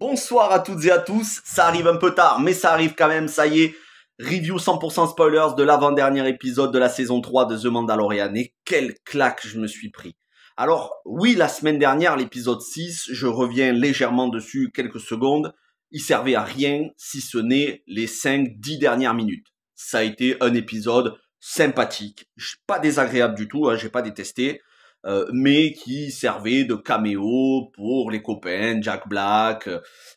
Bonsoir à toutes et à tous, ça arrive un peu tard, mais ça arrive quand même, ça y est. Review 100% spoilers de l'avant-dernier épisode de la saison 3 de The Mandalorian. Et quelle claque je me suis pris. Alors, oui, la semaine dernière, l'épisode 6, je reviens légèrement dessus quelques secondes. Il servait à rien si ce n'est les 5-10 dernières minutes. Ça a été un épisode sympathique, pas désagréable du tout, j'ai pas détesté. Mais qui servait de caméo pour les copains, Jack Black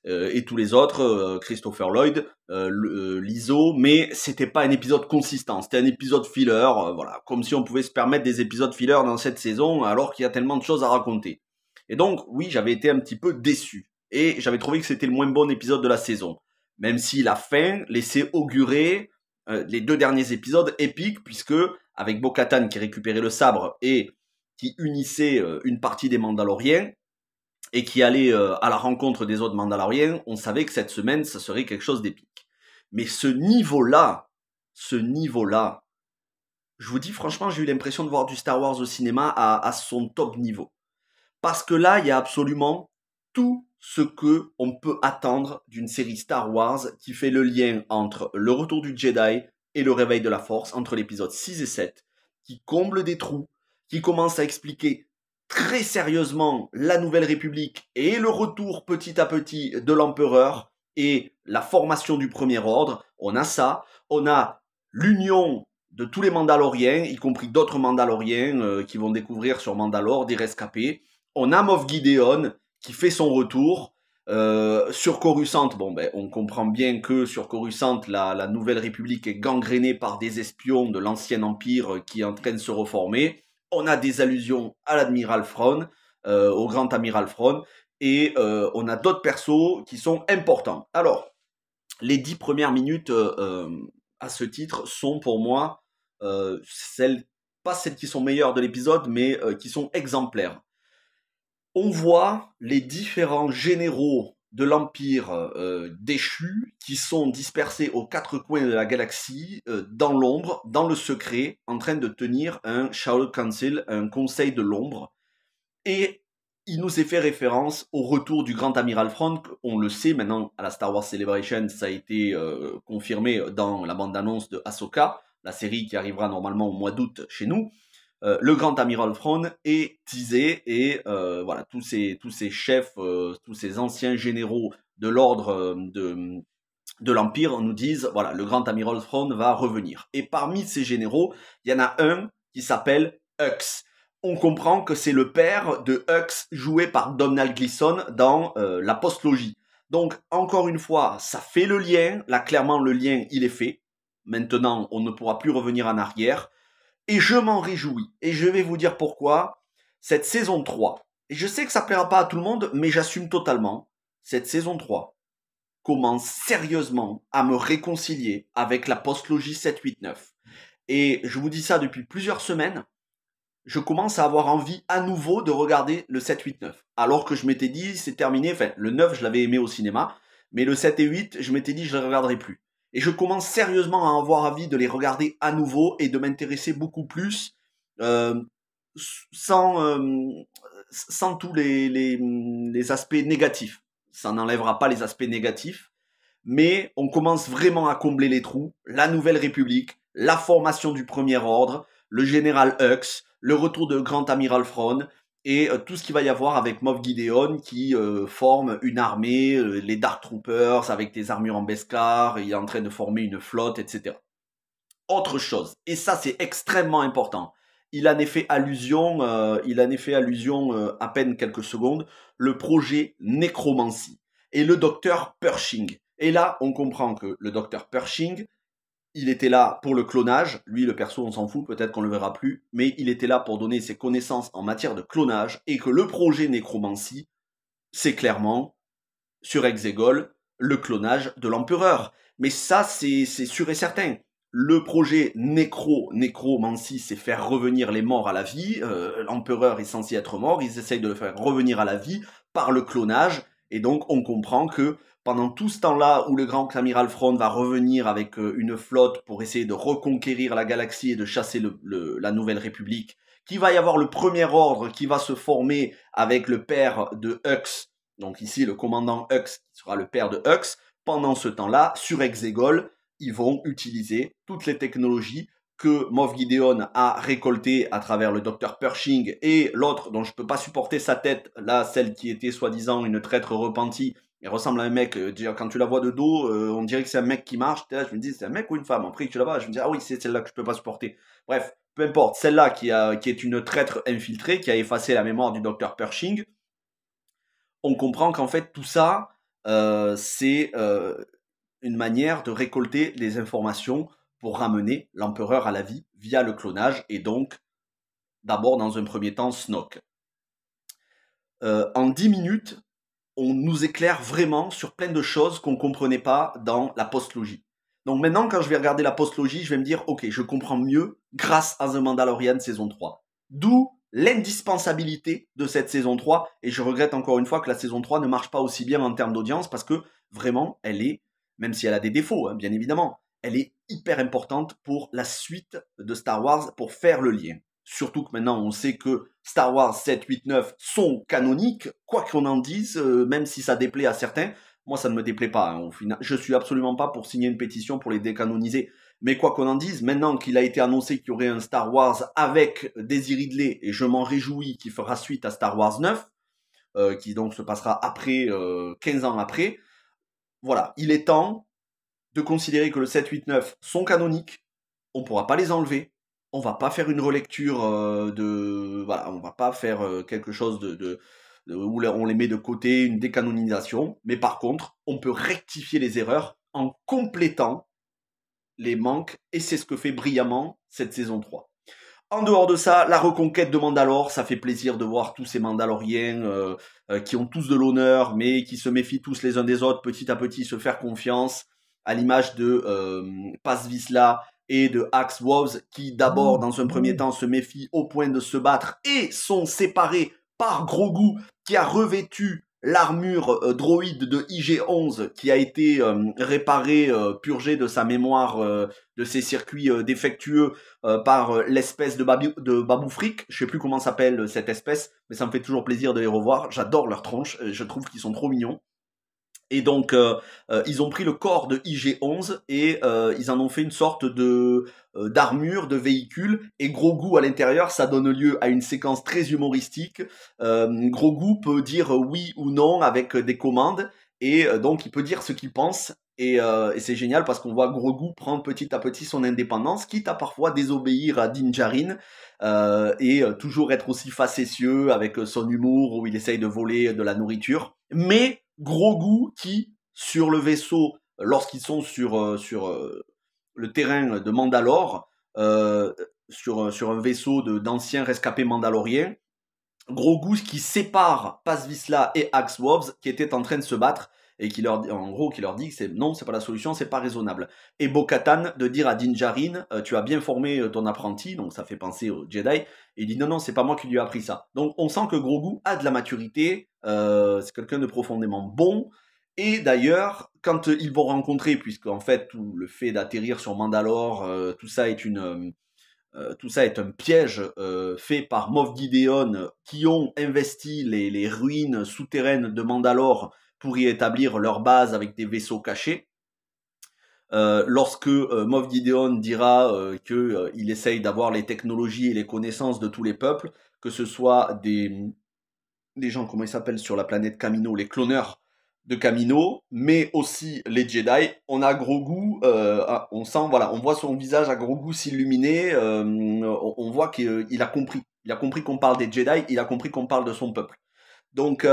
et tous les autres, Christopher Lloyd, Lizzo, mais c'était pas un épisode consistant, c'était un épisode filler, voilà, comme si on pouvait se permettre des épisodes filler dans cette saison alors qu'il y a tellement de choses à raconter. Et donc, oui, j'avais été un petit peu déçu, et j'avais trouvé que c'était le moins bon épisode de la saison, même si la fin laissait augurer les 2 derniers épisodes épiques, puisque avec Bo-Katan qui récupérait le sabre et qui unissait une partie des Mandaloriens et qui allait à la rencontre des autres Mandaloriens, on savait que cette semaine, ça serait quelque chose d'épique. Mais ce niveau-là, je vous dis franchement, j'ai eu l'impression de voir du Star Wars au cinéma à son top niveau. Parce que là, il y a absolument tout ce que on peut attendre d'une série Star Wars qui fait le lien entre le retour du Jedi et le réveil de la Force, entre l'épisode 6 et 7, qui comble des trous, qui commence à expliquer très sérieusement la Nouvelle République et le retour petit à petit de l'Empereur et la formation du Premier Ordre. On a ça, on a l'union de tous les Mandaloriens, y compris d'autres Mandaloriens qui vont découvrir sur Mandalore des rescapés. On a Moff Gideon qui fait son retour. Sur Coruscant, on comprend bien que sur Coruscant, la Nouvelle République est gangrénée par des espions de l'ancien Empire qui est en train de se reformer. On a des allusions à l'Admiral Thrawn, au Grand Amiral Thrawn, et on a d'autres persos qui sont importants. Alors, les 10 premières minutes à ce titre sont pour moi pas celles qui sont meilleures de l'épisode, mais qui sont exemplaires. On voit les différents généraux de l'Empire déchu qui sont dispersés aux 4 coins de la galaxie, dans l'ombre, dans le secret, en train de tenir un Shadow Council, un conseil de l'ombre. Et il nous est fait référence au retour du Grand Amiral Thrawn. On le sait maintenant à la Star Wars Celebration, ça a été confirmé dans la bande-annonce de Ahsoka, la série qui arrivera normalement au mois d'août chez nous. Le Grand Amiral Thrawn est teasé et voilà, tous ces chefs, tous ces anciens généraux de l'ordre de l'Empire nous disent, voilà, le Grand Amiral Thrawn va revenir. Et parmi ces généraux, il y en a un qui s'appelle Hux. On comprend que c'est le père de Hux, joué par Domhnall Gleeson dans la postlogie. Donc, encore une fois, ça fait le lien. Là, clairement, le lien, il est fait. Maintenant, on ne pourra plus revenir en arrière. Et je m'en réjouis. Et je vais vous dire pourquoi. Cette saison 3, et je sais que ça plaira pas à tout le monde, mais j'assume totalement, cette saison 3 commence sérieusement à me réconcilier avec la postlogie 7-8-9. Et je vous dis ça depuis plusieurs semaines. Je commence à avoir envie à nouveau de regarder le 7-8-9. Alors que je m'étais dit, c'est terminé. Enfin, le 9, je l'avais aimé au cinéma. Mais le 7 et 8, je m'étais dit, je ne les regarderai plus. Et je commence sérieusement à avoir envie de les regarder à nouveau et de m'intéresser beaucoup plus euh, sans, sans tous les aspects négatifs. Ça n'enlèvera pas les aspects négatifs, mais on commence vraiment à combler les trous. La Nouvelle République, la formation du Premier Ordre, le général Hux, le retour de Grand Amiral Thrawn, et tout ce qu'il va y avoir avec Moff Gideon qui forme une armée, les Dark Troopers avec des armures en Beskar, il est en train de former une flotte, etc. Autre chose, et ça c'est extrêmement important, il en est fait allusion à peine quelques secondes, le projet Nécromancie et le docteur Pershing. Et là, on comprend que le docteur Pershing, il était là pour le clonage. Lui, le perso, on s'en fout, peut-être qu'on le verra plus. Mais il était là pour donner ses connaissances en matière de clonage. Et que le projet Nécromancie, c'est clairement, sur Exegol, le clonage de l'empereur. Mais ça, c'est sûr et certain. Le projet Nécromancie, c'est faire revenir les morts à la vie. L'empereur est censé être mort. Ils essayent de le faire revenir à la vie par le clonage. Et donc, on comprend que pendant tout ce temps-là où le Grand Amiral Thrawn va revenir avec une flotte pour essayer de reconquérir la galaxie et de chasser la Nouvelle République, qu'il va y avoir le Premier Ordre qui va se former avec le père de Hux donc ici le commandant Hux, qui sera le père de Hux, pendant ce temps-là, sur Exegol, ils vont utiliser toutes les technologies que Moff Gideon a récoltées à travers le docteur Pershing et l'autre dont je peux pas supporter sa tête, là, celle qui était soi-disant une traître repentie. Elle ressemble à un mec, quand tu la vois de dos, on dirait que c'est un mec qui marche. Là, je me dis, c'est un mec ou une femme? Après que tu la vois, je me dis, ah oui, c'est celle-là que je peux pas supporter. Bref, peu importe, celle-là qui est une traître infiltrée, qui a effacé la mémoire du docteur Pershing, on comprend qu'en fait tout ça, c'est une manière de récolter les informations pour ramener l'empereur à la vie via le clonage et donc d'abord dans un premier temps Snoke. En 10 minutes, on nous éclaire vraiment sur plein de choses qu'on ne comprenait pas dans la postlogie. Donc maintenant, quand je vais regarder la postlogie, je vais me dire, ok, je comprends mieux grâce à The Mandalorian saison 3. D'où l'indispensabilité de cette saison 3, et je regrette encore une fois que la saison 3 ne marche pas aussi bien en termes d'audience, parce que vraiment, elle est, même si elle a des défauts, hein, bien évidemment, elle est hyper importante pour la suite de Star Wars, pour faire le lien. Surtout que maintenant, on sait que Star Wars 7, 8, 9 sont canoniques, quoi qu'on en dise, même si ça déplaît à certains. Moi, ça ne me déplaît pas. Hein, au final, je suis absolument pas pour signer une pétition pour les décanoniser. Mais quoi qu'on en dise, maintenant qu'il a été annoncé qu'il y aurait un Star Wars avec Daisy Ridley, et je m'en réjouis, qui fera suite à Star Wars 9, qui donc se passera après, 15 ans après, voilà, il est temps de considérer que le 7, 8, 9 sont canoniques, on ne pourra pas les enlever, on va pas faire une relecture voilà, on va pas faire quelque chose où on les met de côté, une décanonisation, mais par contre, on peut rectifier les erreurs en complétant les manques, et c'est ce que fait brillamment cette saison 3. En dehors de ça, la reconquête de Mandalore, ça fait plaisir de voir tous ces Mandaloriens qui ont tous de l'honneur, mais qui se méfient tous les uns des autres, petit à petit se faire confiance, à l'image de Paz Vizsla et de Axe Woves, qui d'abord, dans un premier temps, se méfient au point de se battre et sont séparés par Grogu, qui a revêtu l'armure droïde de IG-11, qui a été réparée, purgée de sa mémoire, de ses circuits défectueux, par l'espèce de Babou Frick. Je sais plus comment s'appelle cette espèce, mais ça me fait toujours plaisir de les revoir. J'adore leurs tronches, je trouve qu'ils sont trop mignons. Et donc, ils ont pris le corps de IG-11 et ils en ont fait une sorte de d'armure, de véhicule. Et Grogu à l'intérieur, ça donne lieu à une séquence très humoristique. Grogu peut dire oui ou non avec des commandes. Et donc, il peut dire ce qu'il pense. Et c'est génial parce qu'on voit Grogu prendre petit à petit son indépendance, quitte à parfois désobéir à Din Djarin, et toujours être aussi facétieux avec son humour où il essaye de voler de la nourriture. Mais Grogu qui, sur le vaisseau, lorsqu'ils sont sur le terrain de Mandalore, sur un vaisseau d'anciens rescapés mandaloriens, Grogu qui sépare Paz Vizsla et Axe Woves qui étaient en train de se battre et qui leur dit que non, c'est pas la solution, c'est pas raisonnable. Et Bo-Katan de dire à Din Djarin, tu as bien formé ton apprenti, donc ça fait penser au Jedi, et il dit non, c'est pas moi qui lui ai appris ça. Donc on sent que Grogu a de la maturité, c'est quelqu'un de profondément bon, et d'ailleurs, quand ils vont rencontrer, puisque en fait tout le fait d'atterrir sur Mandalore, tout ça est un piège fait par Moff Gideon qui ont investi les ruines souterraines de Mandalore pour y établir leur base avec des vaisseaux cachés. Lorsque Moff Gideon dira qu'il essaye d'avoir les technologies et les connaissances de tous les peuples, que ce soit des gens, comment ils s'appellent sur la planète Kamino, les cloneurs de Kamino, mais aussi les Jedi. On a Grogu, on sent, voilà, on voit son visage à Grogu s'illuminer, on voit qu'il a compris. Il a compris qu'on parle des Jedi, il a compris qu'on parle de son peuple. Donc,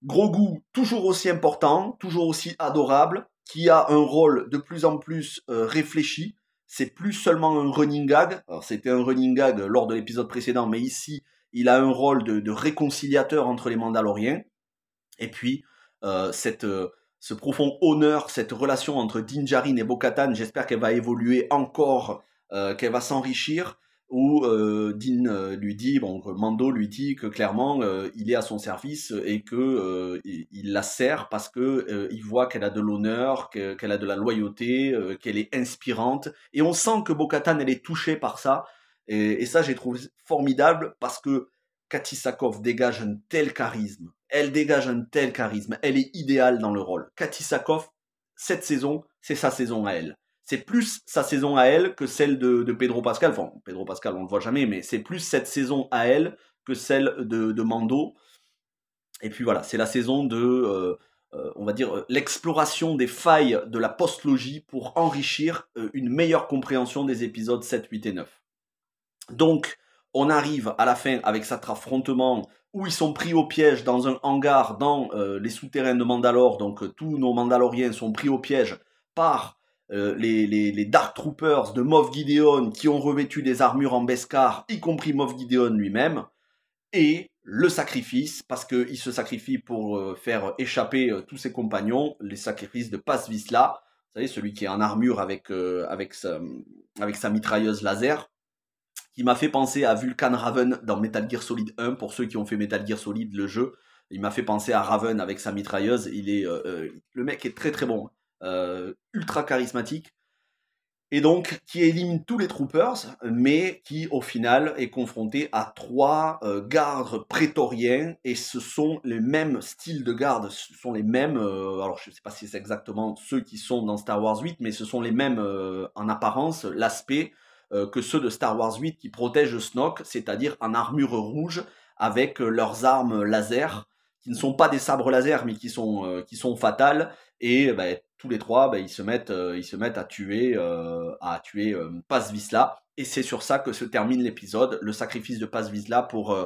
Grogu, toujours aussi important, toujours aussi adorable, qui a un rôle de plus en plus réfléchi. C'est plus seulement un running gag. Alors, c'était un running gag lors de l'épisode précédent, mais ici, il a un rôle de réconciliateur entre les Mandaloriens. Et puis, ce profond honneur, cette relation entre Din Djarin et Bo-Katan, j'espère qu'elle va évoluer encore, qu'elle va s'enrichir, où Din lui dit, bon, Mando lui dit que clairement, il est à son service et que il la sert parce que il voit qu'elle a de l'honneur, qu'elle a de la loyauté, qu'elle est inspirante. Et on sent que Bo-Katan, elle est touchée par ça. Et ça, j'ai trouvé formidable parce que Kathy Sackhoff dégage un tel charisme, Elle dégage un tel charisme. Elle est idéale dans le rôle. Cathy Sackhoff, cette saison, c'est sa saison à elle. C'est plus sa saison à elle que celle de Pedro Pascal. Enfin, Pedro Pascal, on le voit jamais, mais c'est plus cette saison à elle que celle de Mando. Et puis voilà, c'est la saison de, on va dire, l'exploration des failles de la post-logie pour enrichir une meilleure compréhension des épisodes 7, 8 et 9. Donc, on arrive à la fin avec cet affrontement où ils sont pris au piège dans un hangar dans les souterrains de Mandalore. Donc, tous nos Mandaloriens sont pris au piège par les Dark Troopers de Moff Gideon qui ont revêtu des armures en Beskar, y compris Moff Gideon lui-même. Et le sacrifice, parce qu'il se sacrifie pour faire échapper tous ses compagnons, les sacrifices de Paz Vizsla, vous savez, celui qui est en armure avec sa mitrailleuse laser, qui m'a fait penser à Vulcan Raven dans Metal Gear Solid 1, pour ceux qui ont fait Metal Gear Solid, le jeu. Il m'a fait penser à Raven avec sa mitrailleuse. Le mec est très très bon, ultra charismatique. Et donc, qui élimine tous les troopers, mais qui, au final, est confronté à 3 gardes prétoriens, et ce sont les mêmes styles de gardes, ce sont les mêmes, alors je ne sais pas si c'est exactement ceux qui sont dans Star Wars 8, mais ce sont les mêmes en apparence, l'aspect, que ceux de Star Wars 8 qui protègent Snoke, c'est-à-dire en armure rouge, avec leurs armes laser, qui ne sont pas des sabres laser, mais qui sont fatales, et tous les 3, ils se mettent à tuer Paz Vizsla, et c'est sur ça que se termine l'épisode, le sacrifice de Paz Vizsla pour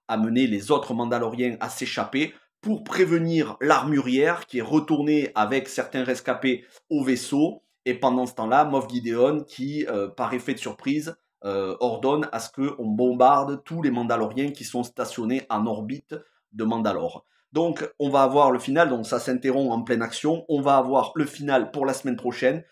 amener les autres Mandaloriens à s'échapper, pour prévenir l'armurière qui est retournée avec certains rescapés au vaisseau, et pendant ce temps-là, Moff Gideon qui, par effet de surprise, ordonne à ce qu'on bombarde tous les Mandaloriens qui sont stationnés en orbite de Mandalore. Donc, on va avoir le final, donc ça s'interrompt en pleine action. On va avoir le final pour la semaine prochaine.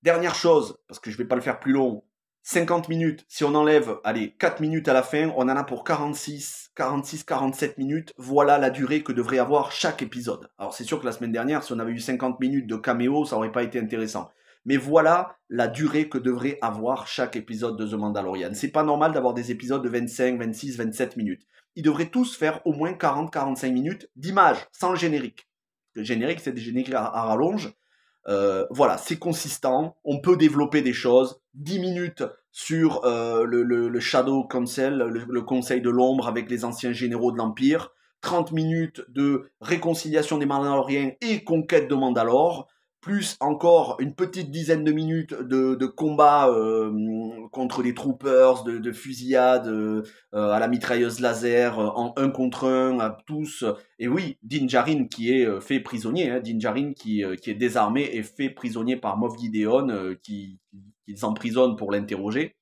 Dernière chose, parce que je ne vais pas le faire plus long, 50 minutes, si on enlève, 4 minutes à la fin, on en a pour 46, 47 minutes. Voilà la durée que devrait avoir chaque épisode. Alors, c'est sûr que la semaine dernière, si on avait eu 50 minutes de caméo, ça n'aurait pas été intéressant. Mais voilà la durée que devrait avoir chaque épisode de The Mandalorian. C'est pas normal d'avoir des épisodes de 25, 26, 27 minutes. Ils devraient tous faire au moins 40-45 minutes d'image, sans le générique. Le générique, c'est des génériques à rallonge. Voilà, c'est consistant, on peut développer des choses. 10 minutes sur le Shadow Council, le Conseil de l'Ombre avec les anciens généraux de l'Empire. 30 minutes de réconciliation des Mandaloriens et conquête de Mandalore. Plus encore une petite dizaine de minutes de combat contre des troopers, de fusillade à la mitrailleuse laser, en 1 contre 1, à tous. Et oui, Din Djarin qui est fait prisonnier, Din Djarin qui est désarmé et fait prisonnier par Moff Gideon, qui emprisonne pour l'interroger.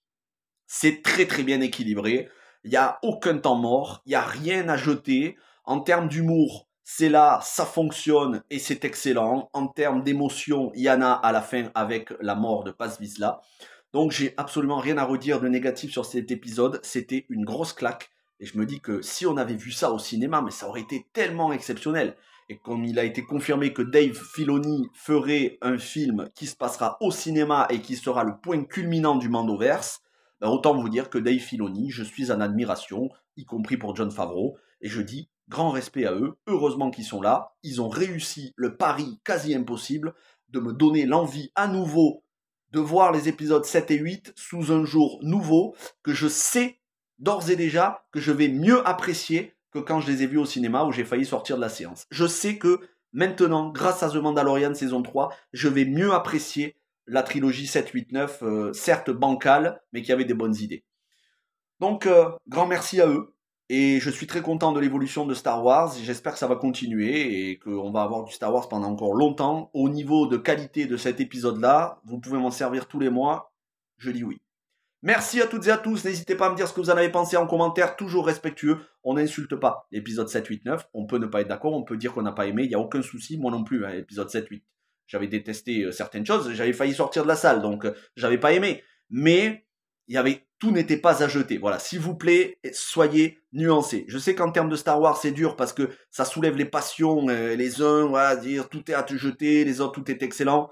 C'est très très bien équilibré, il n'y a aucun temps mort, il n'y a rien à jeter. En termes d'humour, c'est là, ça fonctionne et c'est excellent. En termes d'émotion, il y en a à la fin avec la mort de Paz Vizsla. Donc j'ai absolument rien à redire de négatif sur cet épisode, c'était une grosse claque. Et je me dis que si on avait vu ça au cinéma, mais ça aurait été tellement exceptionnel. Et comme il a été confirmé que Dave Filoni ferait un film qui se passera au cinéma et qui sera le point culminant du Mandoverse, autant vous dire que Dave Filoni, je suis en admiration, y compris pour Jon Favreau, et je dis grand respect à eux, heureusement qu'ils sont là, ils ont réussi le pari quasi impossible de me donner l'envie à nouveau de voir les épisodes 7 et 8 sous un jour nouveau, que je sais d'ores et déjà que je vais mieux apprécier que quand je les ai vus au cinéma où j'ai failli sortir de la séance. Je sais que maintenant, grâce à The Mandalorian saison 3, je vais mieux apprécier la trilogie 7, 8, 9, certes bancale, mais qui avait des bonnes idées. Donc, grand merci à eux. Et je suis très content de l'évolution de Star Wars. J'espère que ça va continuer et qu'on va avoir du Star Wars pendant encore longtemps. Au niveau de qualité de cet épisode-là, vous pouvez m'en servir tous les mois. Je dis oui. Merci à toutes et à tous. N'hésitez pas à me dire ce que vous en avez pensé en commentaire. Toujours respectueux. On n'insulte pas l'épisode 7, 8, 9. On peut ne pas être d'accord. On peut dire qu'on n'a pas aimé. Il n'y a aucun souci. Moi non plus, épisode 7, 8. J'avais détesté certaines choses. J'avais failli sortir de la salle. Donc, j'avais pas aimé. Mais tout n'était pas à jeter. Voilà, s'il vous plaît, soyez nuancés. Je sais qu'en termes de Star Wars, c'est dur parce que ça soulève les passions. Les uns, voilà, dire tout est à te jeter, les autres, tout est excellent.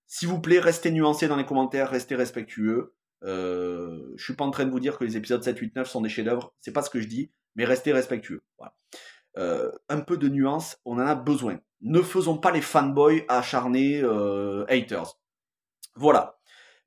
S'il vous plaît, restez nuancés dans les commentaires, restez respectueux. Je suis pas en train de vous dire que les épisodes 7, 8, 9 sont des chefs-d'œuvre. C'est pas ce que je dis, mais restez respectueux. Voilà. un peu de nuance, on en a besoin. Ne faisons pas les fanboys acharnés haters. Voilà.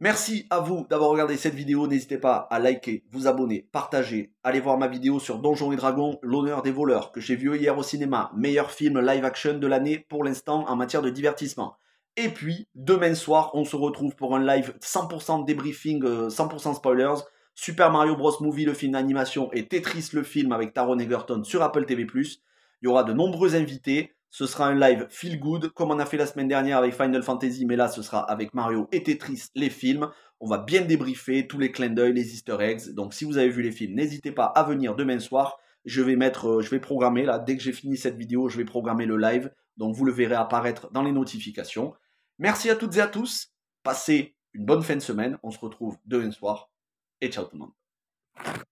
Merci à vous d'avoir regardé cette vidéo. N'hésitez pas à liker, vous abonner, partager. Allez voir ma vidéo sur Donjons et Dragons, l'honneur des voleurs, que j'ai vu hier au cinéma. Meilleur film live action de l'année pour l'instant en matière de divertissement. Et puis, demain soir, on se retrouve pour un live 100% débriefing, 100% spoilers. Super Mario Bros. Movie, le film d'animation, et Tetris, le film avec Taron Egerton sur Apple TV+. Il y aura de nombreux invités. Ce sera un live feel good, comme on a fait la semaine dernière avec Final Fantasy, mais là, ce sera avec Mario et Tetris, les films. On va bien débriefer tous les clins d'œil, les easter eggs. Donc, si vous avez vu les films, n'hésitez pas à venir demain soir. Je vais programmer, là, dès que j'ai fini cette vidéo, je vais programmer le live. Donc, vous le verrez apparaître dans les notifications. Merci à toutes et à tous. Passez une bonne fin de semaine. On se retrouve demain soir. Et ciao tout le monde.